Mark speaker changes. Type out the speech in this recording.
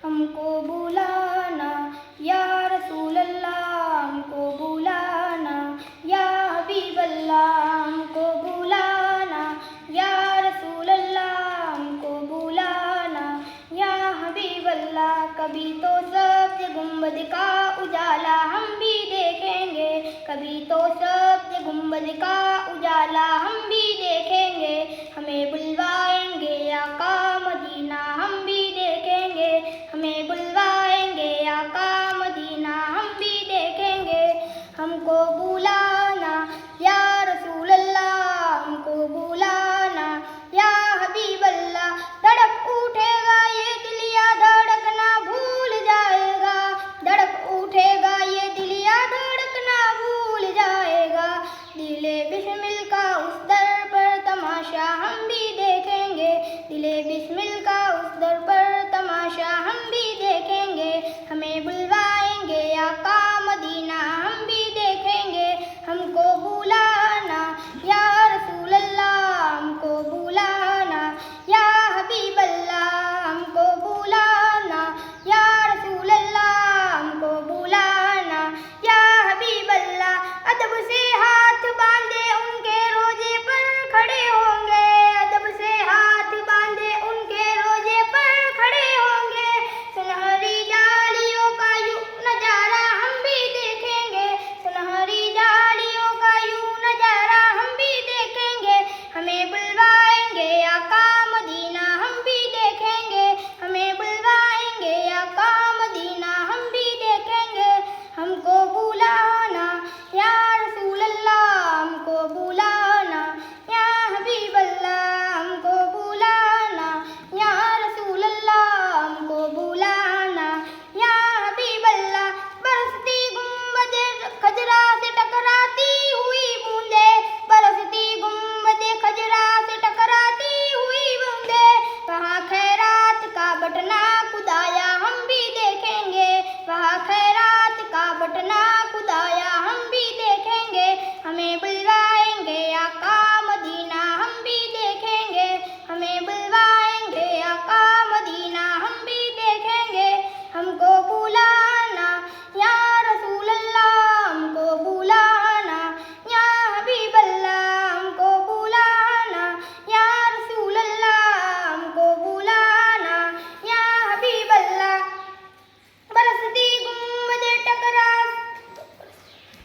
Speaker 1: हमको बुलाना या रसूल अल्लाह, हमको बुलाना या हबीब अल्लाह, हमको बुलाना या रसूल अल्लाह, हमको बुलाना या हबीब अल्लाह। कभी तो सब्ज़ गुंबद का उजाला हम भी देखेंगे, कभी तो सब्ज़ गुंबद का